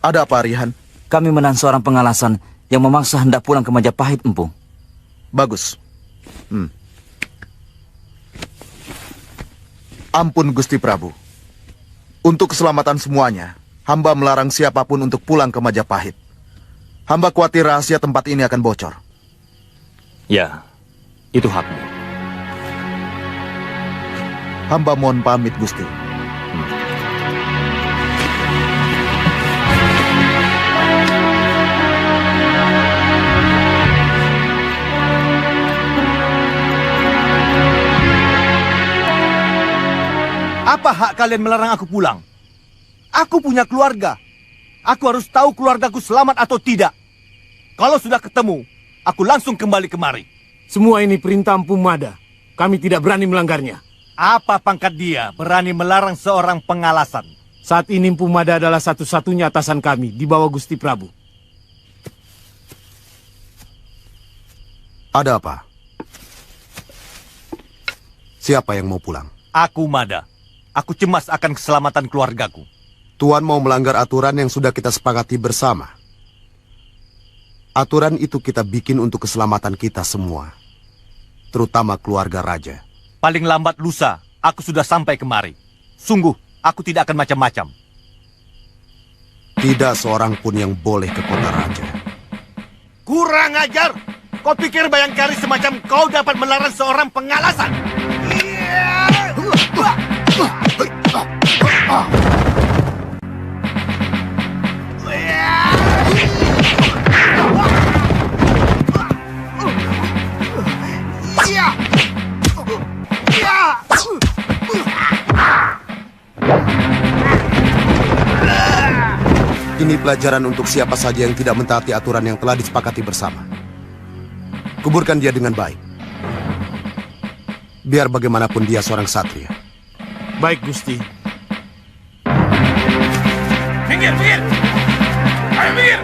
Ada apa, Rihan? Kami menahan seorang pengalasan yang memaksa hendak pulang ke Majapahit, Empu. Bagus. Ampun, Gusti Prabu. Untuk keselamatan semuanya, hamba melarang siapapun untuk pulang ke Majapahit. Hamba khawatir rahasia tempat ini akan bocor. Ya, itu hakmu. Hamba mohon pamit, Gusti. Apa hak kalian melarang aku pulang? Aku punya keluarga. Aku harus tahu keluargaku selamat atau tidak. Kalau sudah ketemu, aku langsung kembali kemari. Semua ini perintah Empu Mada. Kami tidak berani melanggarnya. Apa pangkat dia berani melarang seorang pengalasan? Saat ini Empu Mada adalah satu-satunya atasan kami di bawah Gusti Prabu. Ada apa? Siapa yang mau pulang? Aku Mada. Aku cemas akan keselamatan keluargaku. Tuan mau melanggar aturan yang sudah kita sepakati bersama. Aturan itu kita bikin untuk keselamatan kita semua. Terutama keluarga raja. Paling lambat lusa, aku sudah sampai kemari. Sungguh, aku tidak akan macam-macam. Tidak seorang pun yang boleh ke kota raja. Kurang ajar! Kau pikir Bayangkari semacam kau dapat melarang seorang pengalasan? Ini pelajaran untuk siapa saja yang tidak mentaati aturan yang telah disepakati bersama. Kuburkan dia dengan baik. Biar bagaimanapun dia seorang satria. Baik, Gusti. Minggir, minggir! Ayo minggir!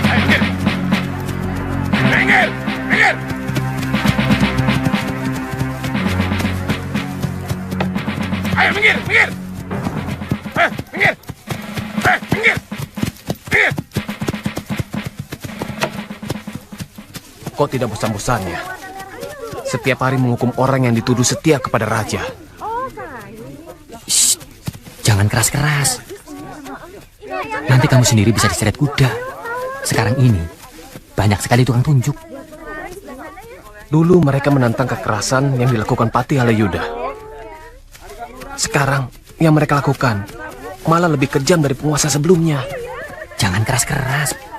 Ayo minggir! Minggir! Minggir! Ayo minggir, minggir! Minggir! Minggir! Minggir! Kok tidak bosan-bosannya setiap hari menghukum orang yang dituduh setia kepada raja? Shh, jangan keras-keras. Nanti kamu sendiri bisa diseret kuda. Sekarang ini banyak sekali tukang tunjuk. Dulu mereka menantang kekerasan yang dilakukan Patih Halayuda. Sekarang yang mereka lakukan malah lebih kejam dari penguasa sebelumnya. Jangan keras-keras.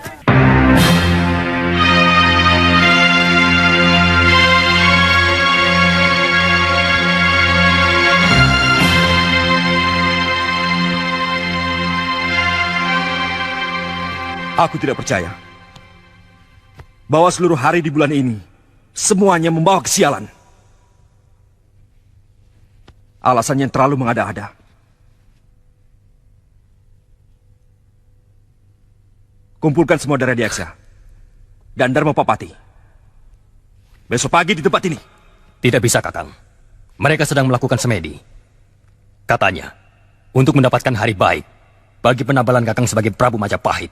Aku tidak percaya bahwa seluruh hari di bulan ini semuanya membawa kesialan. Alasannya yang terlalu mengada-ada. Kumpulkan semua darah Diaksa dan Dharma Papati. Besok pagi di tempat ini. Tidak bisa, Kakang. Mereka sedang melakukan semedi. Katanya, untuk mendapatkan hari baik bagi penabalan Kakang sebagai Prabu Majapahit.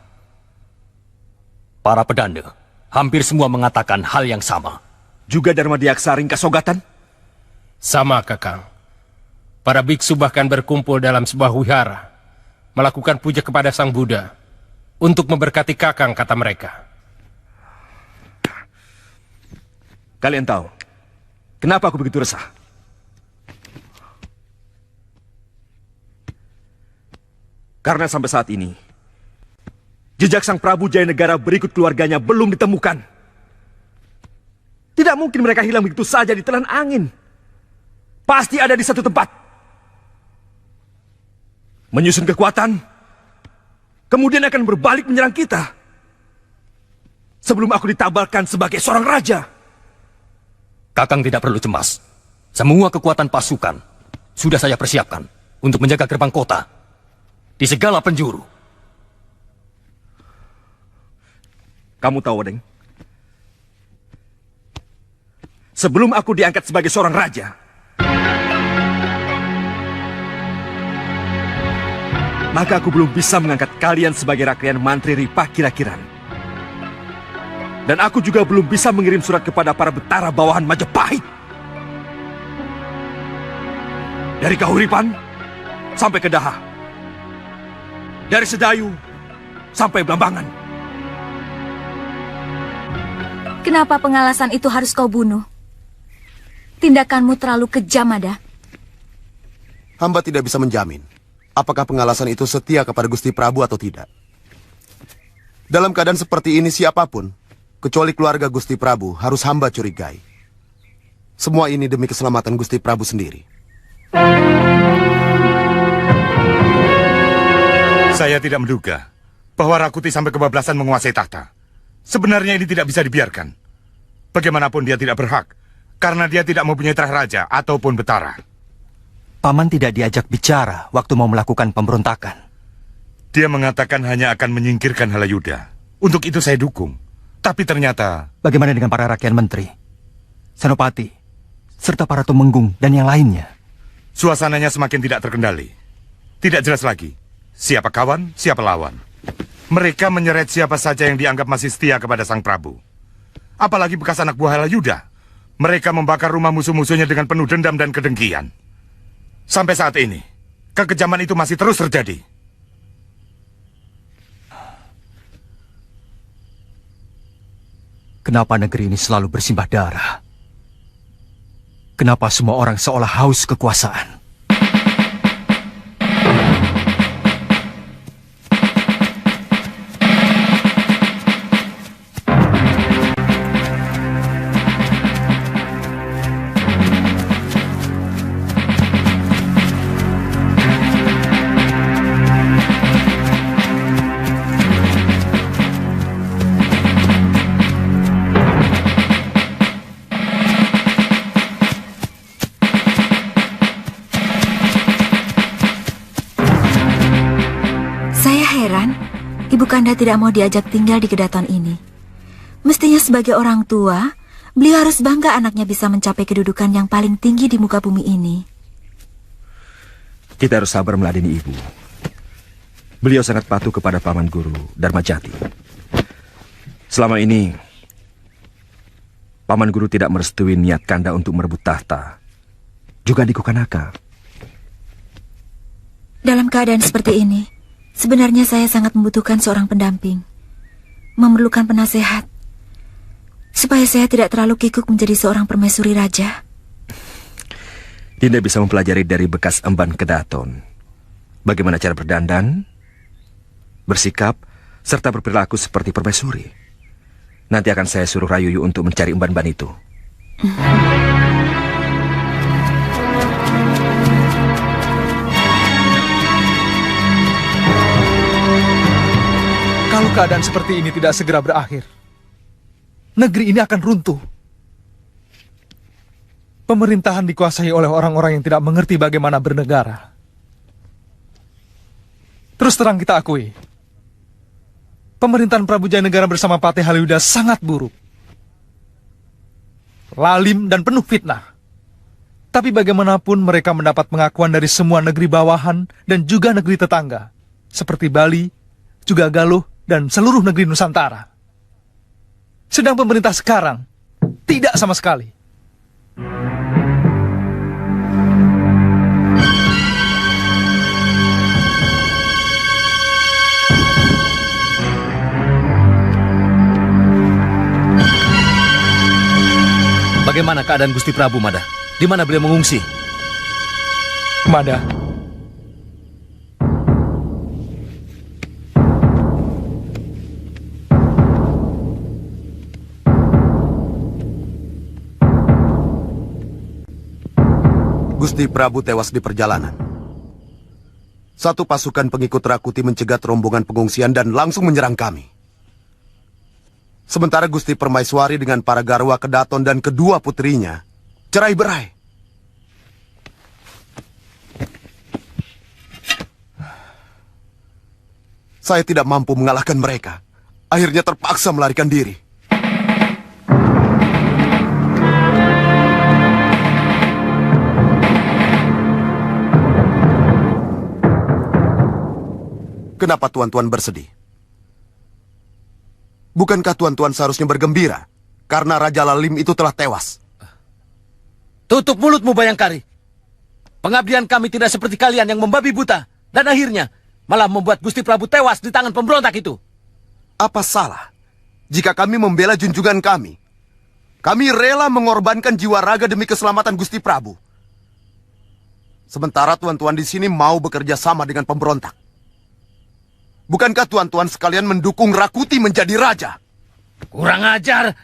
Para pedanda hampir semua mengatakan hal yang sama. Juga Dharma Diaksa Ringkasogatan? Sama, Kakang. Para biksu bahkan berkumpul dalam sebuah wihara, melakukan puja kepada Sang Buddha untuk memberkati Kakang, kata mereka. Kalian tahu, kenapa aku begitu resah? Karena sampai saat ini, jejak Sang Prabu Jayanegara berikut keluarganya belum ditemukan. Tidak mungkin mereka hilang begitu saja di telan angin. Pasti ada di satu tempat. Menyusun kekuatan, kemudian akan berbalik menyerang kita. Sebelum aku ditabalkan sebagai seorang raja. Kakang tidak perlu cemas. Semua kekuatan pasukan sudah saya persiapkan untuk menjaga gerbang kota di segala penjuru. Kamu tahu, Odeng? Sebelum aku diangkat sebagai seorang raja, maka aku belum bisa mengangkat kalian sebagai rakyat mantri Ripa Kira-Kiran. Dan aku juga belum bisa mengirim surat kepada para betara bawahan Majapahit. Dari Kahuripan sampai ke Daha. Dari Sedayu sampai Blambangan. Kenapa pengalasan itu harus kau bunuh? Tindakanmu terlalu kejam, Mada. Hamba tidak bisa menjamin apakah pengalasan itu setia kepada Gusti Prabu atau tidak. Dalam keadaan seperti ini siapapun, kecuali keluarga Gusti Prabu, harus hamba curigai. Semua ini demi keselamatan Gusti Prabu sendiri. Saya tidak menduga bahwa Rakuti sampai kebablasan menguasai tahta. Sebenarnya ini tidak bisa dibiarkan. Bagaimanapun dia tidak berhak, karena dia tidak mempunyai terah raja ataupun betara. Paman tidak diajak bicara waktu mau melakukan pemberontakan. Dia mengatakan hanya akan menyingkirkan Halayuda. Untuk itu saya dukung. Tapi ternyata... Bagaimana dengan para rakyat menteri, Senopati, serta para tumenggung dan yang lainnya? Suasananya semakin tidak terkendali. Tidak jelas lagi siapa kawan, siapa lawan. Mereka menyeret siapa saja yang dianggap masih setia kepada Sang Prabu. Apalagi bekas anak buah Halayuda. Mereka membakar rumah musuh-musuhnya dengan penuh dendam dan kedengkian. Sampai saat ini, kekejaman itu masih terus terjadi. Kenapa negeri ini selalu bersimbah darah? Kenapa semua orang seolah haus kekuasaan? Kanda tidak mau diajak tinggal di kedaton ini. Mestinya sebagai orang tua, beliau harus bangga anaknya bisa mencapai kedudukan yang paling tinggi di muka bumi ini. Kita harus sabar meladeni ibu. Beliau sangat patuh kepada Paman Guru Dharmajati. Selama ini, Paman Guru tidak merestui niat Kanda untuk merebut tahta. Juga Diku Kanaka. Dalam keadaan seperti ini, sebenarnya saya sangat membutuhkan seorang pendamping, memerlukan penasehat, supaya saya tidak terlalu kikuk menjadi seorang permaisuri raja. Dinda bisa mempelajari dari bekas emban kedaton, bagaimana cara berdandan, bersikap, serta berperilaku seperti permaisuri. Nanti akan saya suruh Rayuyu untuk mencari emban-emban itu. Kalau keadaan seperti ini tidak segera berakhir, negeri ini akan runtuh. Pemerintahan dikuasai oleh orang-orang yang tidak mengerti bagaimana bernegara. Terus terang kita akui, pemerintahan Prabu Jayanegara bersama Patih Halayuda sangat buruk. Lalim dan penuh fitnah. Tapi bagaimanapun mereka mendapat pengakuan dari semua negeri bawahan dan juga negeri tetangga, seperti Bali, juga Galuh, dan seluruh negeri Nusantara. Sedang pemerintah sekarang tidak sama sekali. Bagaimana keadaan Gusti Prabu, Mada? Di mana beliau mengungsi? Mada, Gusti Prabu tewas di perjalanan. Satu pasukan pengikut Rakuti mencegat rombongan pengungsian dan langsung menyerang kami. Sementara Gusti Permaiswari dengan para garwa Kedaton dan kedua putrinya cerai-berai. Saya tidak mampu mengalahkan mereka. Akhirnya terpaksa melarikan diri. Kenapa tuan-tuan bersedih? Bukankah tuan-tuan seharusnya bergembira karena Raja Lalim itu telah tewas? Tutup mulutmu, Bayangkari. Pengabdian kami tidak seperti kalian yang membabi buta. Dan akhirnya malah membuat Gusti Prabu tewas di tangan pemberontak itu. Apa salah jika kami membela junjungan kami? Kami rela mengorbankan jiwa raga demi keselamatan Gusti Prabu. Sementara tuan-tuan di sini mau bekerja sama dengan pemberontak. Bukankah tuan-tuan sekalian mendukung Rakuti menjadi raja? Kurang ajar.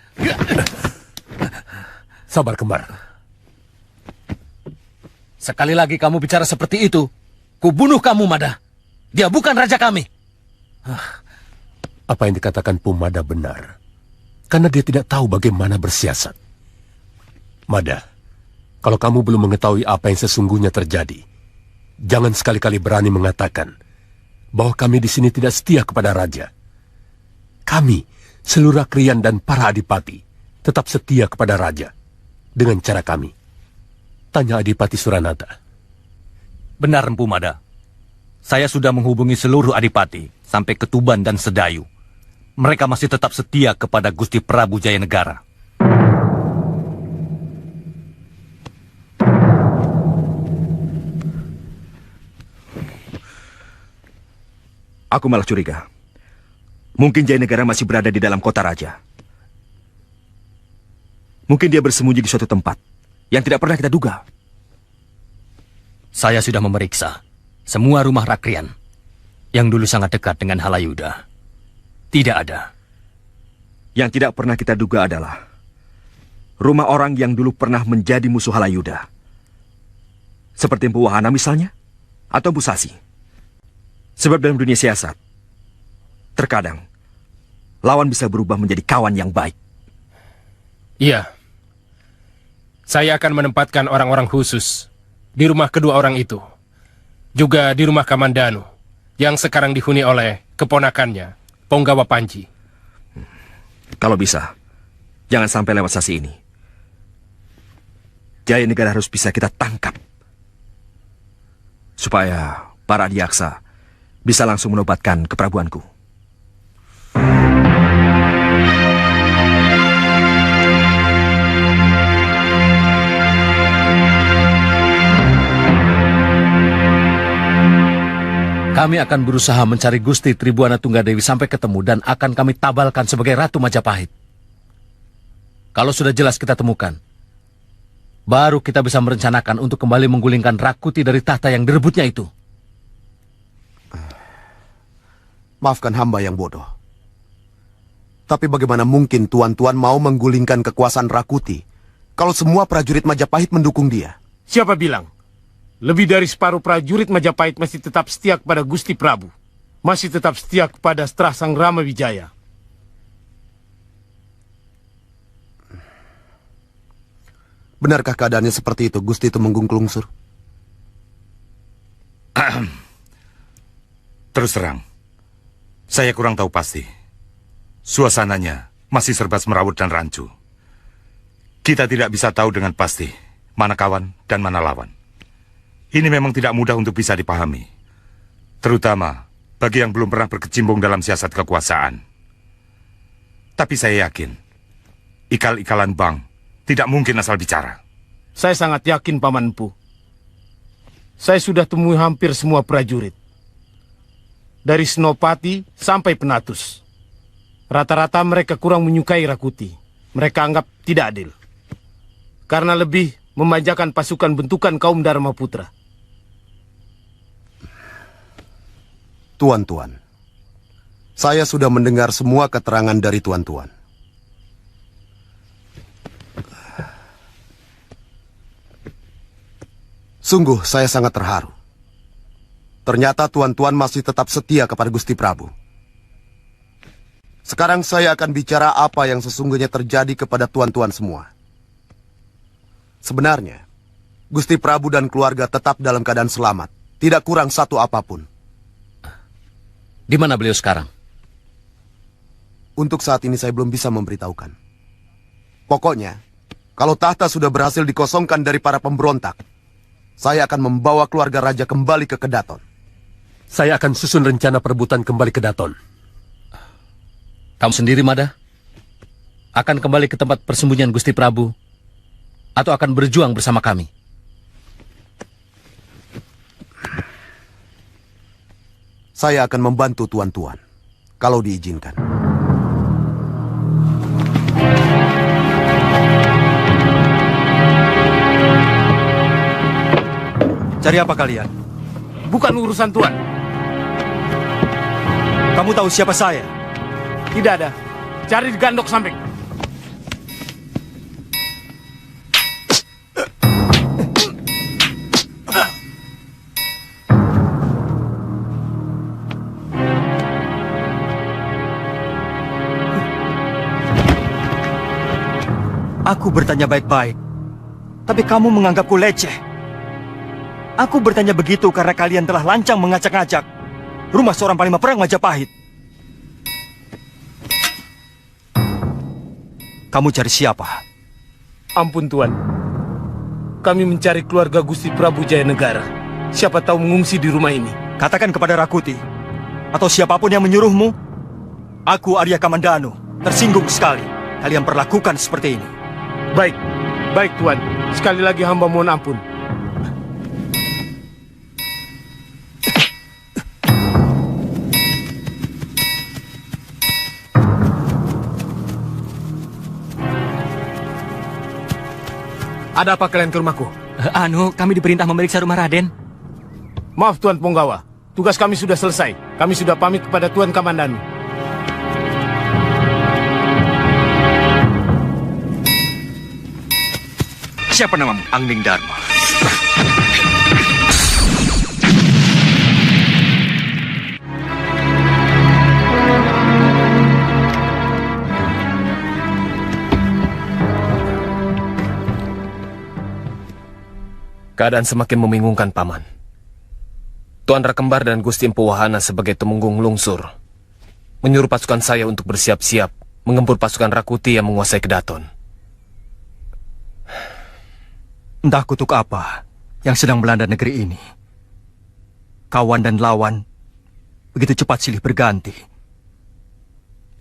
sabar kembar. Sekali lagi kamu bicara seperti itu, kubunuh kamu, Mada. Dia bukan raja kami. Apa yang dikatakan Pumada benar. Karena dia tidak tahu bagaimana bersiasat. Mada, kalau kamu belum mengetahui apa yang sesungguhnya terjadi, jangan sekali-kali berani mengatakan bahwa kami di sini tidak setia kepada raja. Kami, seluruh Krian dan para adipati, tetap setia kepada raja. Dengan cara kami. Tanya Adipati Suranata. Benar, Empu Mada. Saya sudah menghubungi seluruh adipati, sampai ke Tuban dan Sedayu. Mereka masih tetap setia kepada Gusti Prabu Jayanegara. Aku malah curiga. Mungkin Jayanegara masih berada di dalam kota raja. Mungkin dia bersembunyi di suatu tempat yang tidak pernah kita duga. Saya sudah memeriksa semua rumah Rakrian yang dulu sangat dekat dengan Halayuda. Tidak ada. Yang tidak pernah kita duga adalah rumah orang yang dulu pernah menjadi musuh Halayuda. Seperti Empu Wahana misalnya, atau Empu Sasi. Sebab dalam dunia siasat, terkadang lawan bisa berubah menjadi kawan yang baik. Iya. Saya akan menempatkan orang-orang khusus di rumah kedua orang itu. Juga di rumah Kamandanu, yang sekarang dihuni oleh keponakannya, Ponggawa Panji. Kalau bisa, jangan sampai lewat Sasi ini. Jayanegara harus bisa kita tangkap. Supaya para adiaksa bisa langsung menobatkan keprabuanku. Kami akan berusaha mencari Gusti Tribuana Tunggadewi sampai ketemu dan akan kami tabalkan sebagai Ratu Majapahit. Kalau sudah jelas kita temukan, baru kita bisa merencanakan untuk kembali menggulingkan Rakuti dari tahta yang direbutnya itu. Maafkan hamba yang bodoh. Tapi bagaimana mungkin tuan-tuan mau menggulingkan kekuasaan Rakuti kalau semua prajurit Majapahit mendukung dia? Siapa bilang? Lebih dari separuh prajurit Majapahit masih tetap setia kepada Gusti Prabu. Masih tetap setia kepada Setrah Sang Rama Wijaya. Benarkah keadaannya seperti itu, Gusti Tumenggung Klungsur? Terus terang, saya kurang tahu pasti. Suasananya masih serba semerawut dan rancu. Kita tidak bisa tahu dengan pasti mana kawan dan mana lawan. Ini memang tidak mudah untuk bisa dipahami. Terutama bagi yang belum pernah berkecimpung dalam siasat kekuasaan. Tapi saya yakin, ikal-ikalan Bang tidak mungkin asal bicara. Saya sangat yakin, Paman Empu. Saya sudah temui hampir semua prajurit. Dari Senopati sampai Penatus. Rata-rata mereka kurang menyukai Rakuti. Mereka anggap tidak adil. karena lebih memanjakan pasukan bentukan kaum Dharma Putra. Tuan-tuan, saya sudah mendengar semua keterangan dari tuan-tuan. Sungguh saya sangat terharu. Ternyata tuan-tuan masih tetap setia kepada Gusti Prabu. Sekarang saya akan bicara apa yang sesungguhnya terjadi kepada tuan-tuan semua. Sebenarnya, Gusti Prabu dan keluarga tetap dalam keadaan selamat. Tidak kurang satu apapun. Di mana beliau sekarang? Untuk saat ini saya belum bisa memberitahukan. Pokoknya, kalau tahta sudah berhasil dikosongkan dari para pemberontak, saya akan membawa keluarga raja kembali ke Kedaton. Saya akan susun rencana perebutan kembali ke Daton. Kamu sendiri, Mada? Akan kembali ke tempat persembunyian Gusti Prabu? Atau akan berjuang bersama kami? Saya akan membantu tuan-tuan, kalau diizinkan. Cari apa kalian? Bukan urusan Tuan. Kamu tahu siapa saya? Tidak ada. Cari di gandok samping. Aku bertanya baik-baik, tapi kamu menganggapku leceh. Aku bertanya begitu karena kalian telah lancang mengacak-ngacak rumah seorang panglima perang Majapahit. Kamu cari siapa? Ampun Tuan. Kami mencari keluarga Gusti Prabu Jayanegara. Siapa tahu mengungsi di rumah ini. Katakan kepada Rakuti atau siapapun yang menyuruhmu, aku Arya Kamandanu tersinggung sekali kalian perlakukan seperti ini. Baik, baik Tuan. Sekali lagi hamba mohon ampun. Ada apa kalian ke rumahku? Kami diperintah memeriksa rumah Raden. Maaf Tuan Punggawa, tugas kami sudah selesai. Kami sudah pamit kepada Tuan Kamandanu. Siapa namamu? Angning Dharma. Keadaan semakin membingungkan, Paman. Tuan Rakembar dan Gusti Empu Wahana sebagai temenggung lungsur menyuruh pasukan saya untuk bersiap-siap mengempur pasukan Rakuti yang menguasai Kedaton. Entah kutuk apa yang sedang melanda negeri ini. Kawan dan lawan begitu cepat silih berganti.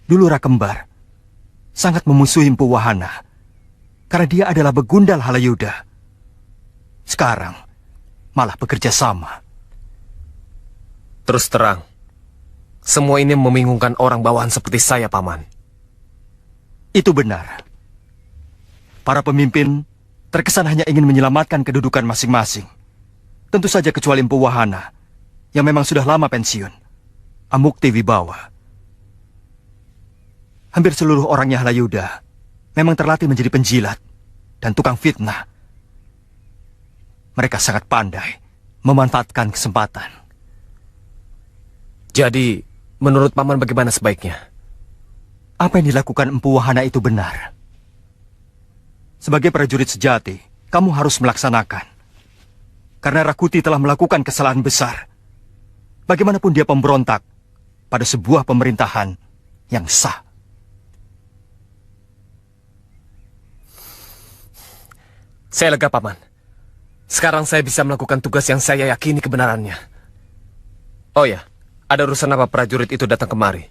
Dulu Rakembar sangat memusuhi Empu Wahana karena dia adalah begundal Halayuda. Sekarang malah bekerja sama. Terus terang, semua ini membingungkan orang bawahan seperti saya, Paman. Itu benar. Para pemimpin terkesan hanya ingin menyelamatkan kedudukan masing-masing. Tentu saja kecuali Empu Wahana, yang memang sudah lama pensiun. Amukti Wibawa. Hampir seluruh orangnya Halayuda memang terlatih menjadi penjilat dan tukang fitnah. Mereka sangat pandai memanfaatkan kesempatan. Jadi, menurut Paman bagaimana sebaiknya? Apa yang dilakukan Empu Wahana itu benar. Sebagai prajurit sejati, kamu harus melaksanakan. Karena Rakuti telah melakukan kesalahan besar. Bagaimanapun dia pemberontak pada sebuah pemerintahan yang sah. Saya lega, Paman. Sekarang saya bisa melakukan tugas yang saya yakini kebenarannya. Oh ya, ada urusan apa prajurit itu datang kemari?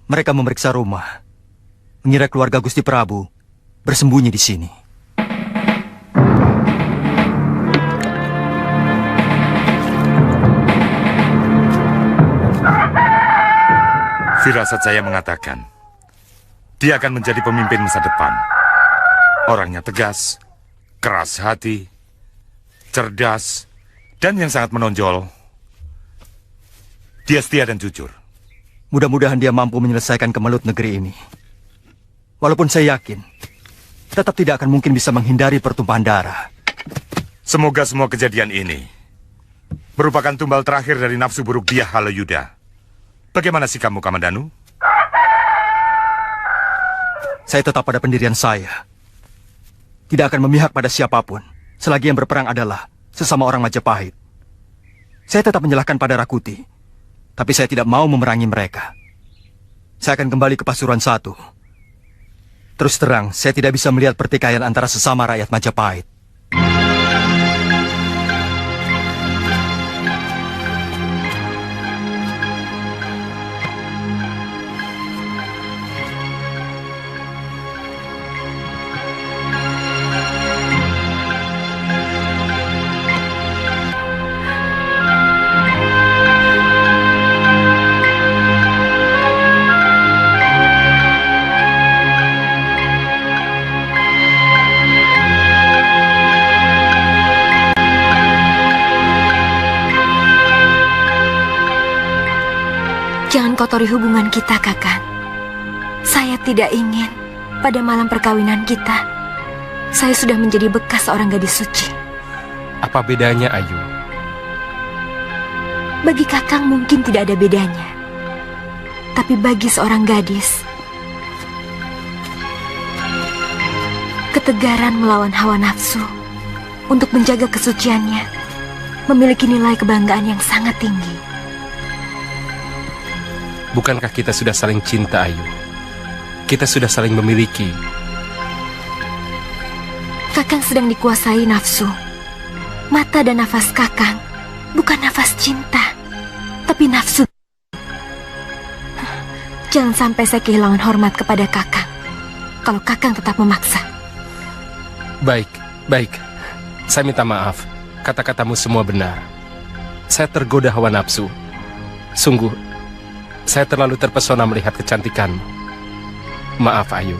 Mereka memeriksa rumah. Mengira keluarga Gusti Prabu bersembunyi di sini. Firasat saya mengatakan, dia akan menjadi pemimpin masa depan. Orangnya tegas, keras hati, cerdas, dan yang sangat menonjol, dia setia dan jujur. Mudah-mudahan dia mampu menyelesaikan kemelut negeri ini. Walaupun saya yakin, tetap tidak akan mungkin bisa menghindari pertumpahan darah. Semoga semua kejadian ini merupakan tumbal terakhir dari nafsu buruk dia, Halayuda. Bagaimana sikapmu, Kamandanu? Saya tetap pada pendirian saya. Tidak akan memihak pada siapapun, selagi yang berperang adalah sesama orang Majapahit. Saya tetap menyalahkan pada Rakuti, tapi saya tidak mau memerangi mereka. Saya akan kembali ke Pasuruan 1. Terus terang, saya tidak bisa melihat pertikaian antara sesama rakyat Majapahit. Jangan kotori hubungan kita, Kakang. Saya tidak ingin pada malam perkawinan kita, saya sudah menjadi bekas seorang gadis suci. Apa bedanya, Ayu? Bagi Kakang mungkin tidak ada bedanya. Tapi bagi seorang gadis, ketegaran melawan hawa nafsu untuk menjaga kesuciannya memiliki nilai kebanggaan yang sangat tinggi. Bukankah kita sudah saling cinta, Ayu? Kita sudah saling memiliki. Kakang sedang dikuasai nafsu. Mata dan nafas Kakang bukan nafas cinta, tapi nafsu. Jangan sampai saya kehilangan hormat kepada Kakang kalau Kakang tetap memaksa. Baik, baik. Saya minta maaf. Kata-katamu semua benar. Saya tergoda hawa nafsu. Sungguh, saya terlalu terpesona melihat kecantikanmu. Maaf, Ayu.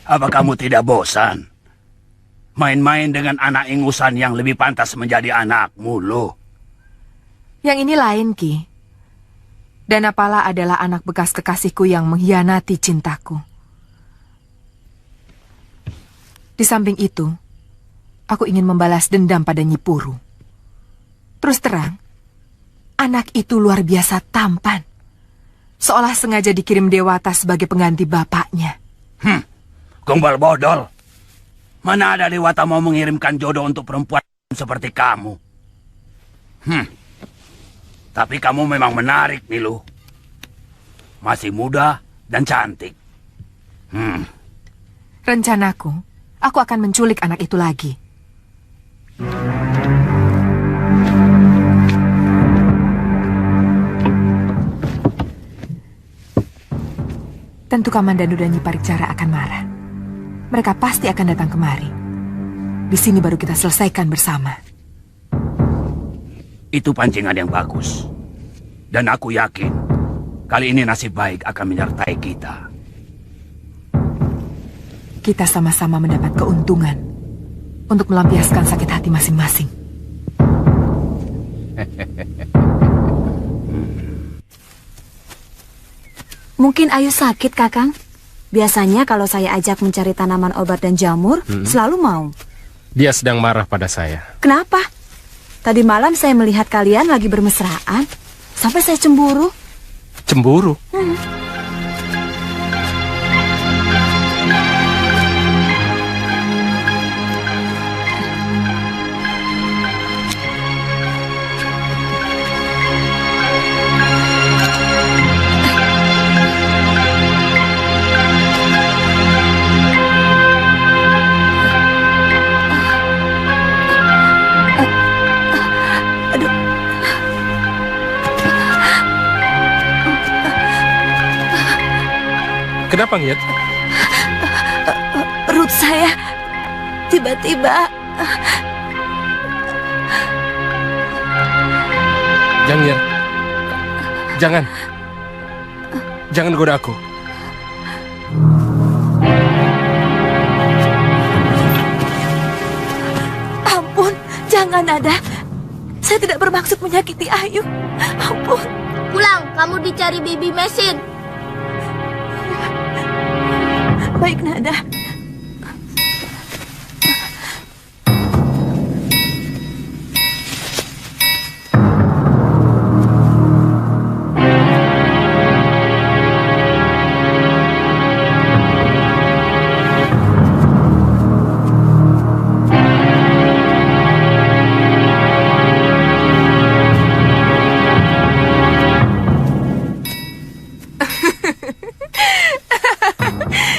Apa kamu tidak bosan? Main-main dengan anak ingusan yang lebih pantas menjadi anakmu, loh. Yang ini lain, Ki. Danapala adalah anak bekas kekasihku yang mengkhianati cintaku. Di samping itu, aku ingin membalas dendam pada Nyi Puru. Terus terang, anak itu luar biasa tampan. Seolah sengaja dikirim Dewata sebagai pengganti bapaknya. Gombal bodol. Mana ada Dewata mau mengirimkan jodoh untuk perempuan seperti kamu? Tapi kamu memang menarik, Nilu. Masih muda dan cantik. Rencanaku, aku akan menculik anak itu lagi. Tentu Kamandanu dan Nyi Paricara akan marah. Mereka pasti akan datang kemari. Di sini baru kita selesaikan bersama. Itu pancingan yang bagus. Dan aku yakin, kali ini nasib baik akan menyertai kita. Kita sama-sama mendapat keuntungan untuk melampiaskan sakit hati masing-masing. Mungkin Ayu sakit, Kakang. Biasanya kalau saya ajak mencari tanaman obat dan jamur, selalu mau. Dia sedang marah pada saya. Kenapa? Tadi malam saya melihat kalian lagi bermesraan, sampai saya cemburu. Cemburu? Kenapa, Ngiat? Saya tiba-tiba... Jangir, jangan. Jangan goda aku. Ampun, jangan Nada. Saya tidak bermaksud menyakiti Ayu. Ampun. Pulang, kamu dicari Bibi Mesin. Baik Nada.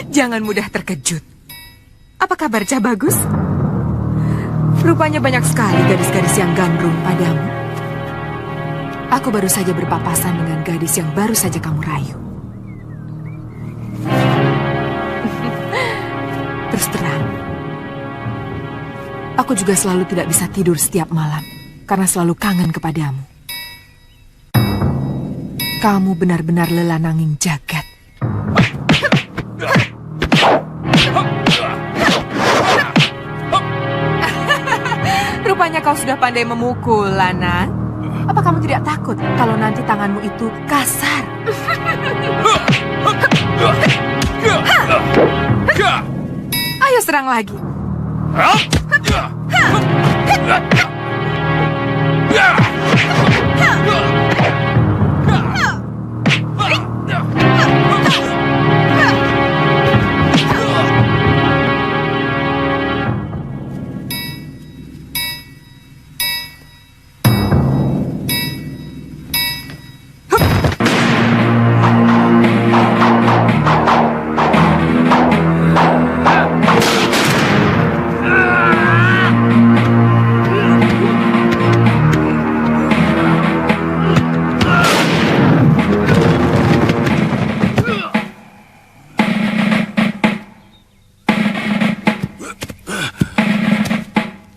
Jangan mudah terkejut. Apa kabar, Cah Bagus? Rupanya banyak sekali gadis-gadis yang gandrung padamu. Aku baru saja berpapasan dengan gadis yang baru saja kamu rayu. Terus terang, aku juga selalu tidak bisa tidur setiap malam karena selalu kangen kepadamu. Kamu benar-benar lelananging jagat. Rupanya kau sudah pandai memukul, Lana. Apa kamu tidak takut kalau nanti tanganmu itu kasar? Ayo serang lagi.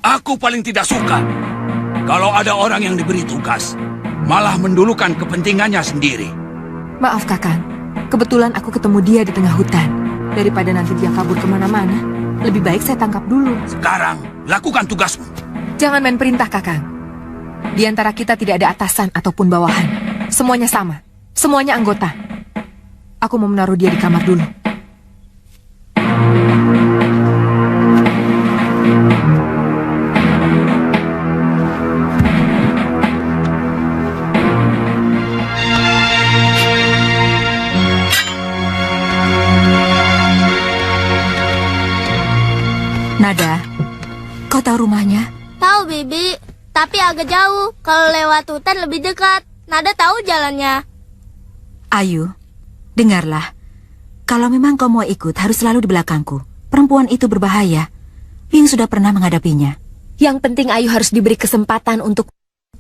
Aku paling tidak suka kalau ada orang yang diberi tugas malah mendulukan kepentingannya sendiri. Maaf, Kakang. Kebetulan aku ketemu dia di tengah hutan. Daripada nanti dia kabur kemana-mana, lebih baik saya tangkap dulu. Sekarang, lakukan tugasmu. Jangan main perintah, Kakang. Di antara kita tidak ada atasan ataupun bawahan. Semuanya sama. Semuanya anggota. Aku mau menaruh dia di kamar dulu. Nada, kau tahu rumahnya? Tahu, Bibi. Tapi agak jauh. Kalau lewat hutan lebih dekat. Nada tahu jalannya. Ayu, dengarlah. Kalau memang kau mau ikut, harus selalu di belakangku. Perempuan itu berbahaya. Bing sudah pernah menghadapinya. Yang penting Ayu harus diberi kesempatan untuk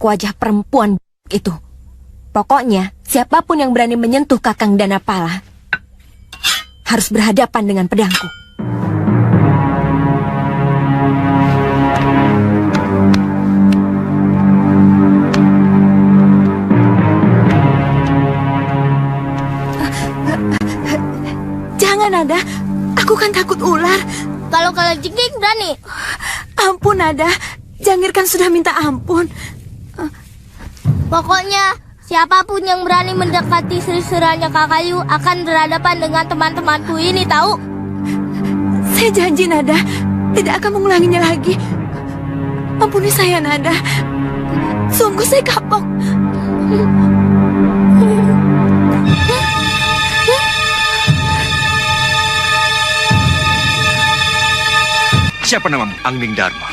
wajah perempuan itu. Pokoknya, siapapun yang berani menyentuh Kakang Danapala harus berhadapan dengan pedangku. Nada, aku kan takut ular. Kalau jengking berani. Ampun Nada, Jangir kan sudah minta ampun. Pokoknya siapapun yang berani mendekati serseranya Kakayu akan berhadapan dengan teman-temanku ini, tahu? Saya janji Nada, tidak akan mengulanginya lagi. Ampuni saya Nada. Sungguh saya kapok. Siapa namamu? Angling Dharma.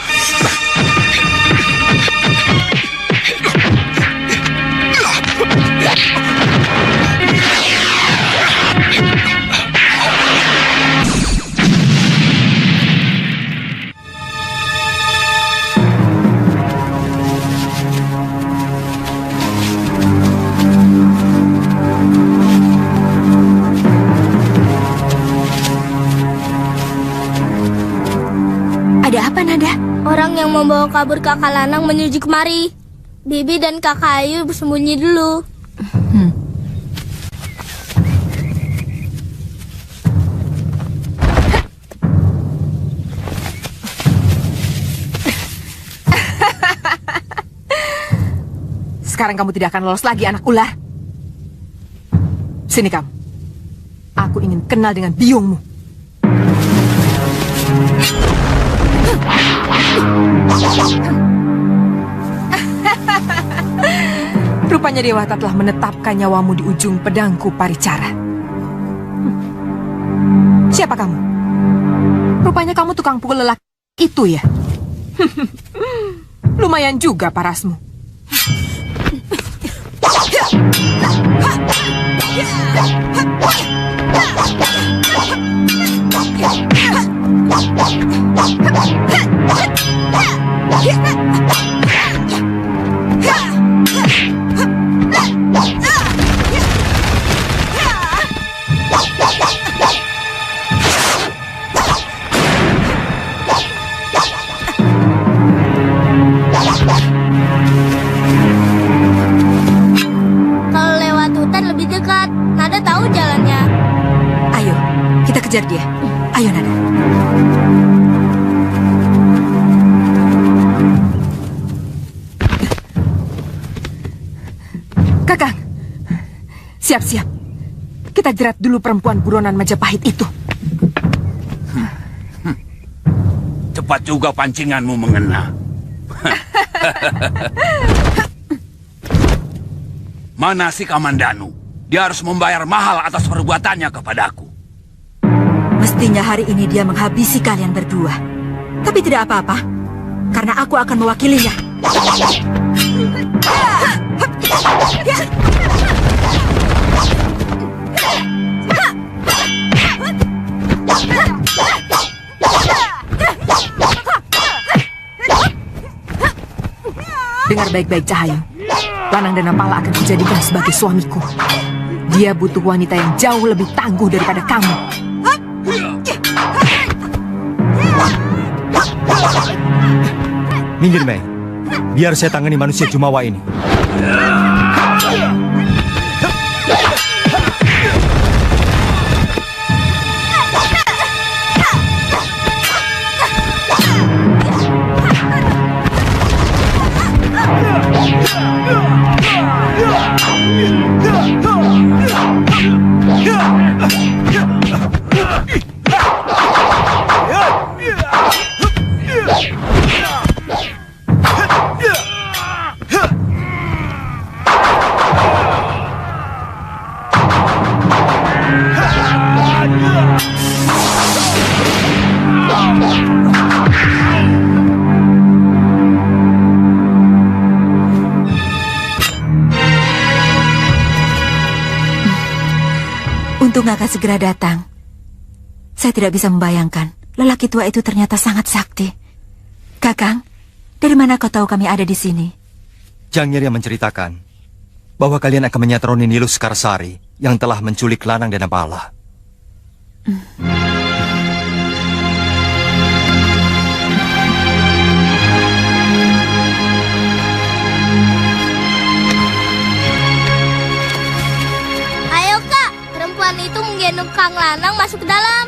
yang membawa kabur kakak Lanang menuju kemari. Bibi dan kakak Ayu bersembunyi dulu. Sekarang kamu tidak akan lolos lagi, anak ular. Sini kamu. Aku ingin kenal dengan biungmu. Rupanya Dewata telah menetapkan nyawamu di ujung pedangku Paricara. Siapa kamu? Rupanya kamu tukang pukul lelaki itu ya? Lumayan juga parasmu. Kalau lewat hutan lebih dekat. Nada tahu jalannya. Ayo, kita kejar dia. Ayo, Nada. Kakang, siap-siap. Kita jerat dulu perempuan buronan Majapahit itu. Cepat juga pancinganmu mengena. Mana si Kamandanu? Dia harus membayar mahal atas perbuatannya kepadaku. Mestinya hari ini dia menghabisi kalian berdua. Tapi tidak apa-apa, karena aku akan mewakilinya. Dengar baik-baik, Cahayu. Lanang Danapala akan kujadikan sebagai suamiku. Dia butuh wanita yang jauh lebih tangguh daripada kamu. Minggir, Mei. Biar saya tangani manusia Jumawa ini. Untung akan segera datang. Saya tidak bisa membayangkan lelaki tua itu ternyata sangat sakti. Kakang, dari mana kau tahu kami ada di sini? Jang Nyirya menceritakan bahwa kalian akan menyatroni Nilus Karsari yang telah menculik Lanang Danapala. Ayo kak, perempuan itu menggendong Kang Lanang masuk ke dalam.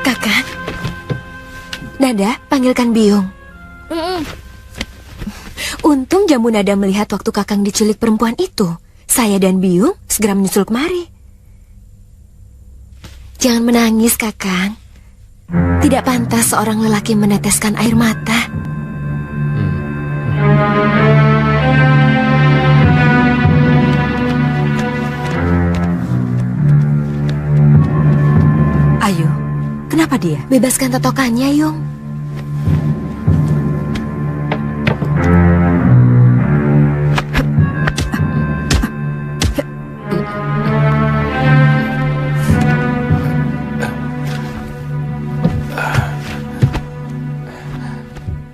Kakak, Nada, panggilkan Biung. Untung Jambu Nada melihat waktu Kakang diculik perempuan itu. Saya dan Biung segera menyusul kemari. Jangan menangis, Kakang. Tidak pantas seorang lelaki meneteskan air mata. Ayo, kenapa dia? Bebaskan totokannya, Yung.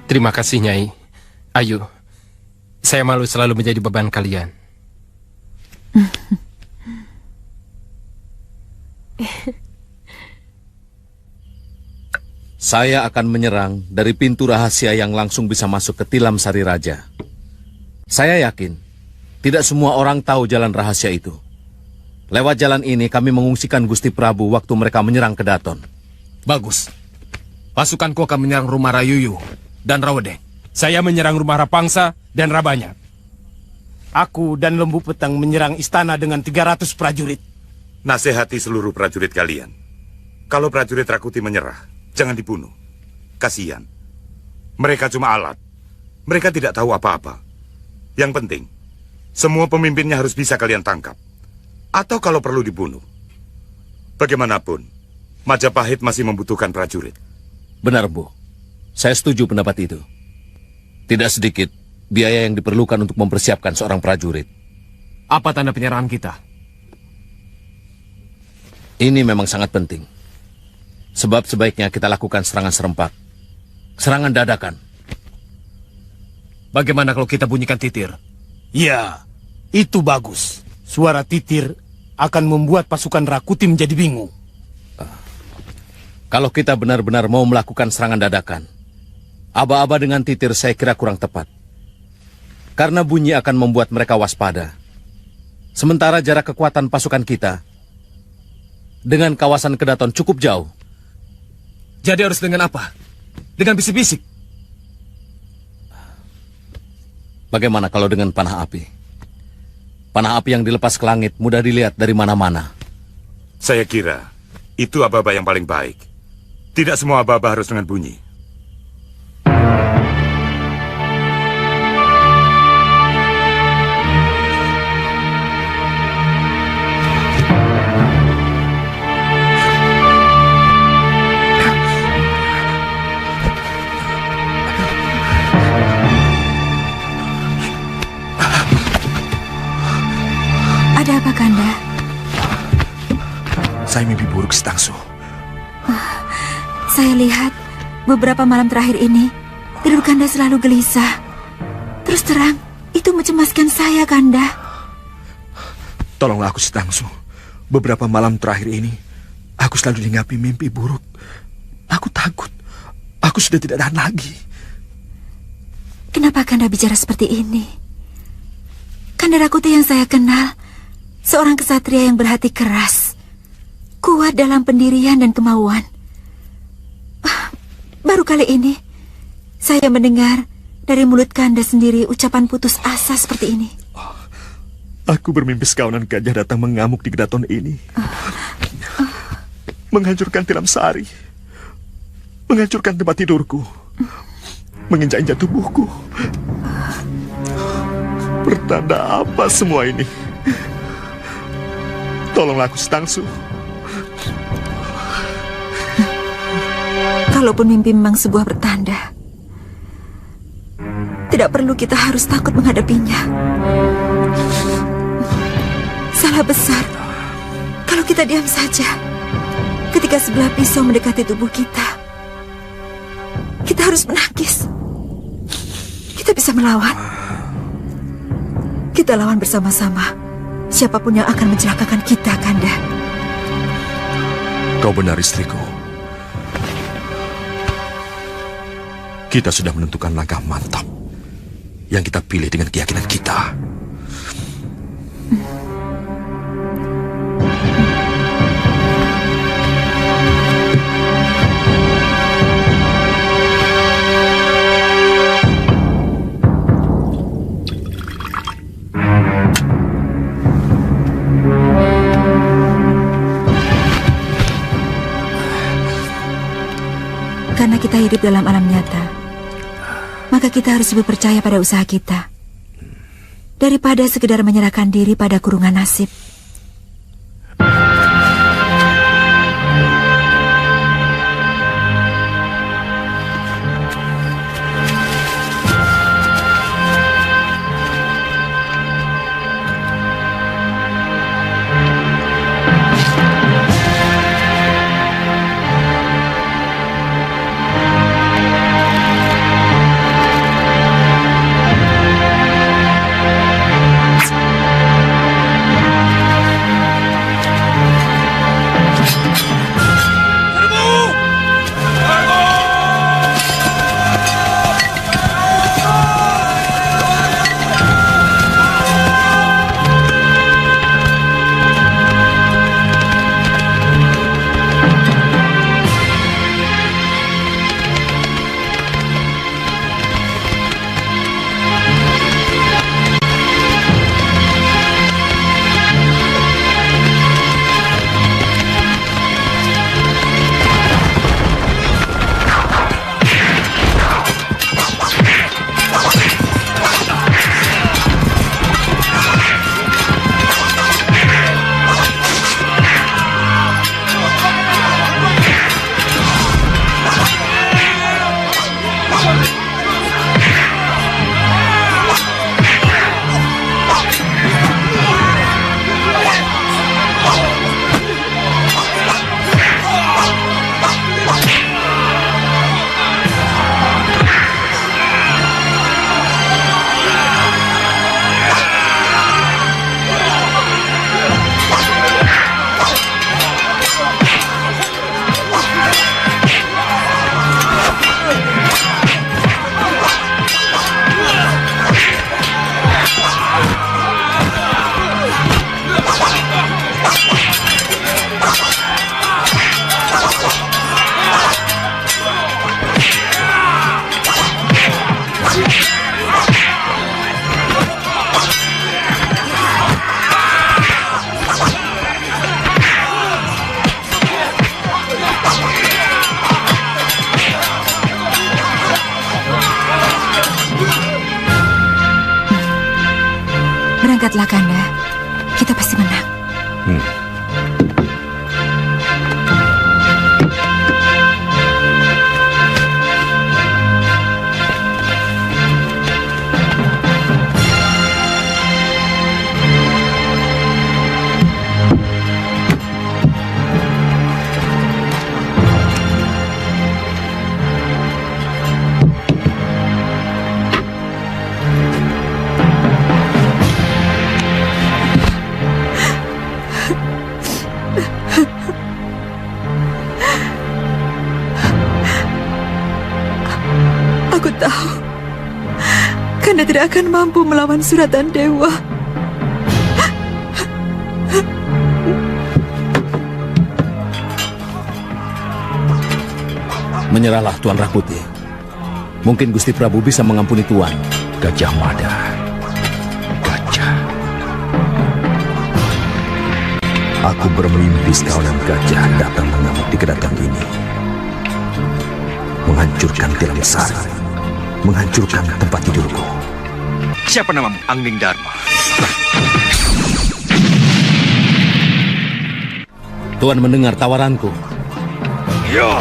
Terima kasih, Nyai. Ayo, saya malu selalu menjadi beban kalian. Saya akan menyerang dari pintu rahasia yang langsung bisa masuk ke tilam Sari Raja. Saya yakin tidak semua orang tahu jalan rahasia itu. Lewat jalan ini kami mengungsikan Gusti Prabu waktu mereka menyerang Kedaton. Bagus. Pasukanku akan menyerang rumah Rayuyu dan Rawedeng. Saya menyerang rumah Rapangsa dan Rabanya. Aku dan Lembu Petang menyerang istana dengan 300 prajurit. Nasihati seluruh prajurit kalian. Kalau prajurit Rakuti menyerah, jangan dibunuh. Kasihan. Mereka cuma alat. Mereka tidak tahu apa-apa. Yang penting, semua pemimpinnya harus bisa kalian tangkap. Atau kalau perlu dibunuh. Bagaimanapun, Majapahit masih membutuhkan prajurit. Benar, Bu. Saya setuju pendapat itu. Tidak sedikit biaya yang diperlukan untuk mempersiapkan seorang prajurit. Apa tanda penyerangan kita? Ini memang sangat penting. Sebab sebaiknya kita lakukan serangan serempak. Serangan dadakan. Bagaimana kalau kita bunyikan titir? Ya, itu bagus. Suara titir akan membuat pasukan Rakuti menjadi bingung. Kalau kita benar-benar mau melakukan serangan dadakan, aba-aba dengan titir saya kira kurang tepat. Karena bunyi akan membuat mereka waspada. Sementara jarak kekuatan pasukan kita dengan kawasan Kedaton cukup jauh. Jadi harus dengan apa? Dengan bisik-bisik? Bagaimana kalau dengan panah api? Panah api yang dilepas ke langit mudah dilihat dari mana-mana. Saya kira itu aba-aba yang paling baik. Tidak semua aba-aba harus dengan bunyi. Ada apa, Kanda? Saya mimpi buruk, Setangsu. Saya lihat beberapa malam terakhir ini tidur Kanda selalu gelisah. Terus terang, itu mencemaskan saya, Kanda. Tolonglah aku, Setangsu. Beberapa malam terakhir ini, aku selalu dihinggapi mimpi buruk. Aku takut. Aku sudah tidak tahan lagi. Kenapa Kanda bicara seperti ini? Kanda Rakuti yang saya kenal, seorang kesatria yang berhati keras, kuat dalam pendirian dan kemauan. Baru kali ini, saya mendengar dari mulut Kanda sendiri ucapan putus asa seperti ini. Aku bermimpi sekawanan gajah datang mengamuk di Kedaton ini. Menghancurkan tilam Sari. Menghancurkan tempat tidurku. Menginjak-injak tubuhku. Pertanda apa semua ini? Tolonglah aku, Setangsu. Kalaupun mimpi memang sebuah pertanda, tidak perlu kita harus takut menghadapinya. Salah besar kalau kita diam saja ketika sebelah pisau mendekati tubuh kita. Kita harus menangkis. Kita bisa melawan. Kita lawan bersama-sama siapapun yang akan mencelakakan kita, Kanda. Kau benar, istriku. Kita sudah menentukan langkah mantap yang kita pilih dengan keyakinan kita. Karena kita hidup dalam alam nyata, maka kita harus lebih percaya pada usaha kita daripada sekedar menyerahkan diri pada kurungan nasib. Berangkatlah, Kanda. Kita pasti menang. Aku tahu Kanda tidak akan mampu melawan suratan dewa. Menyerahlah, Tuan Rakuti. Mungkin Gusti Prabu bisa mengampuni Tuan. Gajah Mada. Gajah. Aku bermimpi sekawanan gajah datang mengamuk di kedaton ini. Menghancurkan tilam sari. Menghancurkan tempat tidurku. Siapa namamu? Angling Dharma. Tuan mendengar tawaranku. Ya.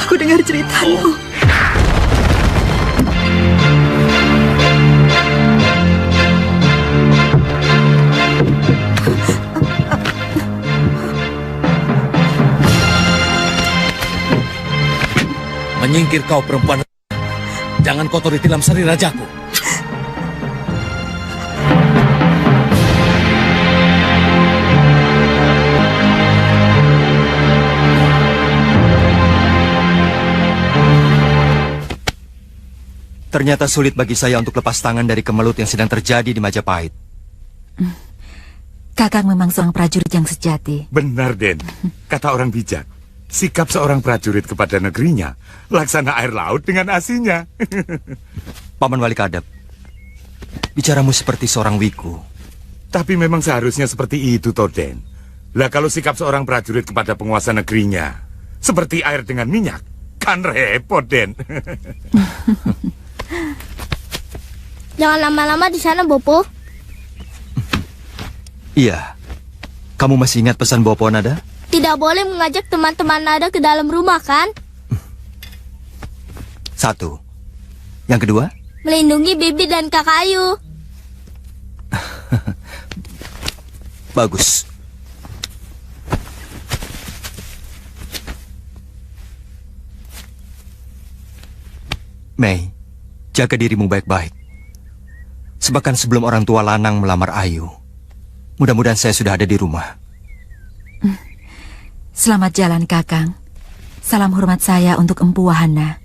Aku dengar ceritamu. Menyingkir kau perempuan. Jangan kotori tilam sari rajaku. Ternyata sulit bagi saya untuk lepas tangan dari kemelut yang sedang terjadi di Majapahit. Kakang memang seorang prajurit yang sejati. Benar, Den. Kata orang bijak, sikap seorang prajurit kepada negerinya laksana air laut dengan asinya. Paman Wali Kadep, bicaramu seperti seorang wiku. Tapi memang seharusnya seperti itu, Den. Lah kalau sikap seorang prajurit kepada penguasa negerinya seperti air dengan minyak, kan repot, Den. Jangan lama-lama di sana, Bopo. Iya. Kamu masih ingat pesan Bopo Nada? Tidak boleh mengajak teman-teman Nada ke dalam rumah, kan? 1. Yang kedua? Melindungi Bibi dan Kakak Ayu. Bagus. Mei, jaga dirimu baik-baik. Sebabkan sebelum orang tua lanang melamar Ayu, mudah-mudahan saya sudah ada di rumah. Selamat jalan, Kakang. Salam hormat saya untuk Empu Wahana.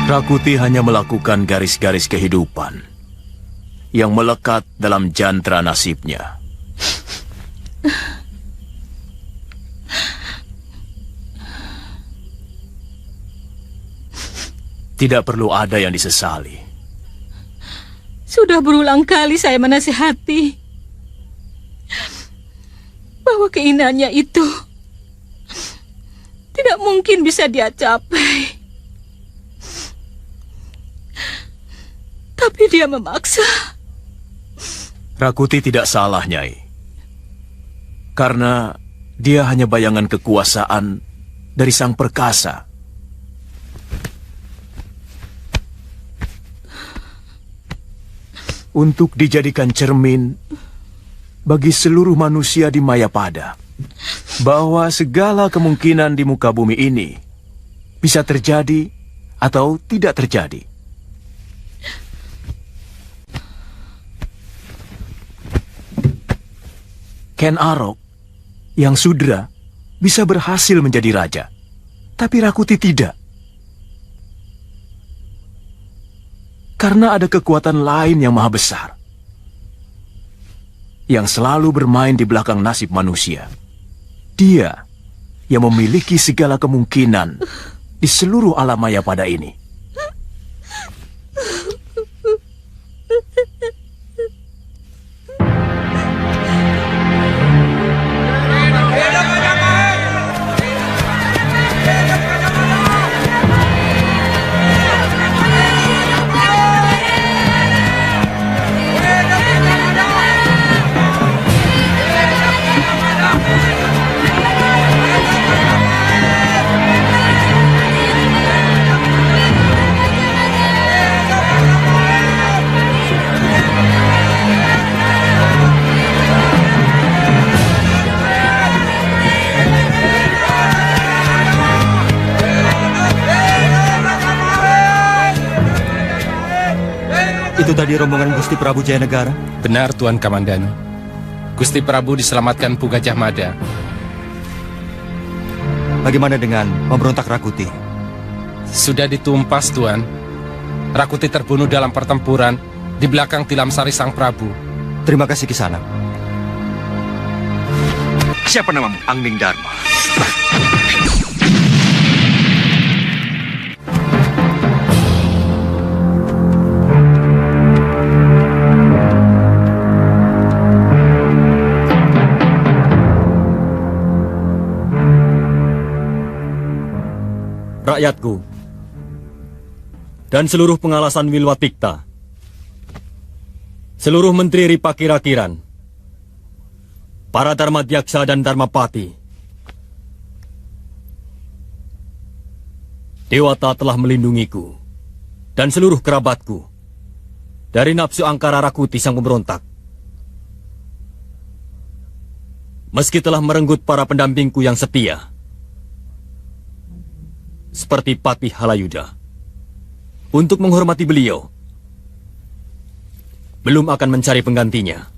Rakuti hanya melakukan garis-garis kehidupan yang melekat dalam jantra nasibnya. Tidak perlu ada yang disesali. Sudah berulang kali saya menasihati bahwa keinginannya itu tidak mungkin bisa dia capai. Tapi dia memaksa. Rakuti tidak salah, Nyai. Karena dia hanya bayangan kekuasaan dari Sang Perkasa. Untuk dijadikan cermin bagi seluruh manusia di Mayapada, bahwa segala kemungkinan di muka bumi ini bisa terjadi atau tidak terjadi. Ken Arok yang sudra bisa berhasil menjadi raja, tapi Rakuti tidak. Karena ada kekuatan lain yang maha besar, yang selalu bermain di belakang nasib manusia. Dia yang memiliki segala kemungkinan di seluruh alam maya pada ini. Itu tadi rombongan Gusti Prabu Jayanegara? Benar, Tuan Kamandanu. Gusti Prabu diselamatkan Pu Gajah Mada. Bagaimana dengan pemberontak Rakuti? Sudah ditumpas, Tuan. Rakuti terbunuh dalam pertempuran di belakang Tilam Sari Sang Prabu. Terima kasih, Kisanak. Siapa namamu? Angning Dharma. Rakyatku, dan seluruh pengalasan Wilwatikta, seluruh menteri Ripa Kira-Kiran, para Dharmadhyaksa dan Dharmapati, Dewata telah melindungiku dan seluruh kerabatku dari nafsu angkara Rakuti sang pemberontak. Meski telah merenggut para pendampingku yang setia, seperti Patih Halayuda, untuk menghormati beliau, belum akan mencari penggantinya.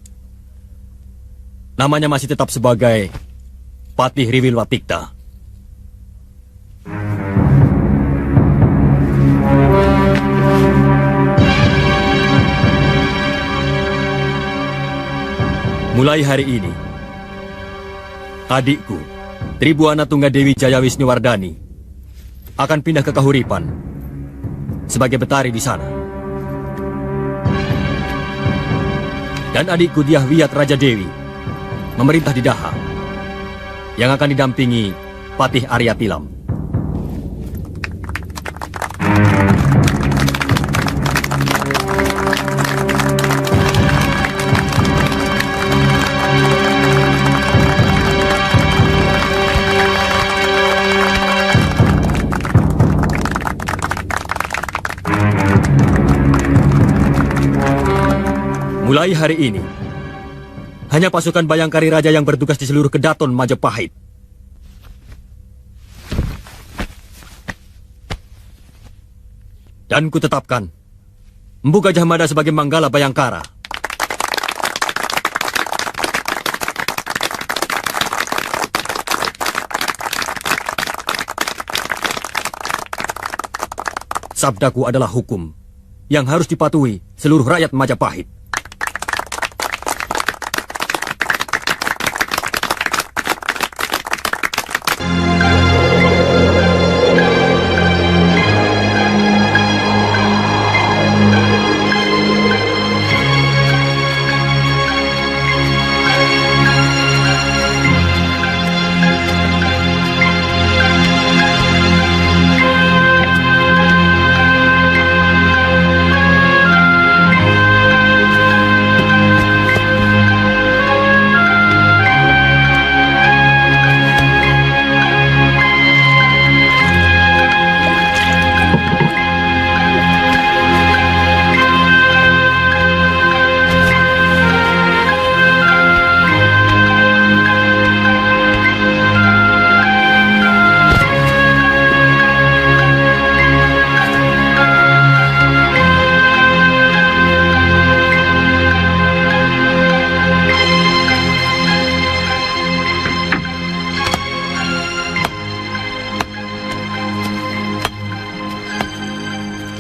Namanya masih tetap sebagai Patih Riwilwatikta. Mulai hari ini, adikku, Tribuana Tunggadewi Jaya Wisnuwardani, akan pindah ke Kahuripan sebagai betari di sana. Dan adikku Dyah Wiyat Raja Dewi memerintah di Daha, yang akan didampingi Patih Arya Tilam. Mulai hari ini, hanya pasukan Bayangkari Raja yang bertugas di seluruh Kedaton Majapahit. Dan kutetapkan Empu Gajah Mada sebagai Manggala Bayangkara. Sabdaku adalah hukum yang harus dipatuhi seluruh rakyat Majapahit.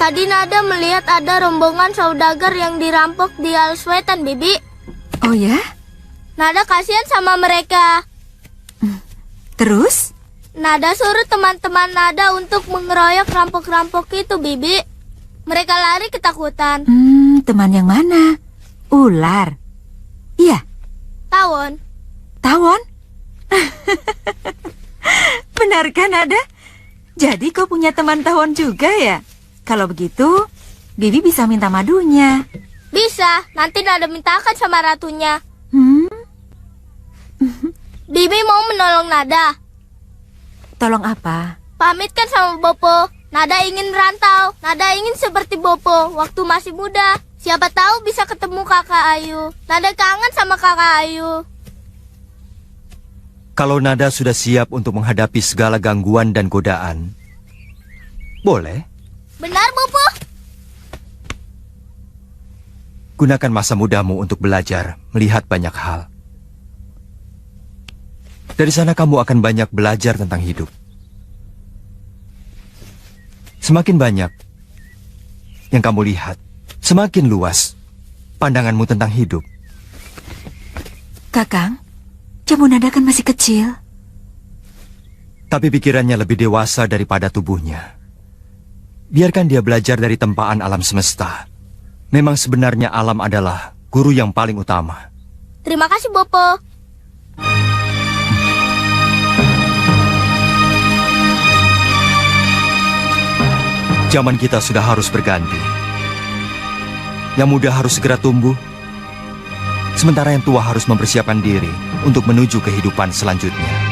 Tadi Nada melihat ada rombongan saudagar yang dirampok di Alswetan, Bibi. Oh ya? Nada kasihan sama mereka. Terus? Nada suruh teman-teman Nada untuk mengeroyok rampok-rampok itu, Bibi. Mereka lari ketakutan. Teman yang mana? Ular? Iya. Tawon. Tawon? Benarkah, Nada? Jadi kau punya teman tawon juga ya? Kalau begitu, Bibi bisa minta madunya. Bisa, nanti Nada mintakan sama ratunya. Bibi mau menolong Nada. Tolong apa? Pamitkan sama Bopo. Nada ingin merantau. Nada ingin seperti Bopo waktu masih muda. Siapa tahu bisa ketemu kakak Ayu. Nada kangen sama kakak Ayu. Kalau Nada sudah siap untuk menghadapi segala gangguan dan godaan, boleh. Benar, Bopo? Gunakan masa mudamu untuk belajar, melihat banyak hal. Dari sana kamu akan banyak belajar tentang hidup. Semakin banyak yang kamu lihat, semakin luas pandanganmu tentang hidup. Kakang, Jambu Nada kan masih kecil. Tapi pikirannya lebih dewasa daripada tubuhnya. Biarkan dia belajar dari tempaan alam semesta. Memang sebenarnya alam adalah guru yang paling utama. Terima kasih, Bopo. Zaman kita sudah harus berganti. Yang muda harus segera tumbuh, sementara yang tua harus mempersiapkan diri untuk menuju kehidupan selanjutnya.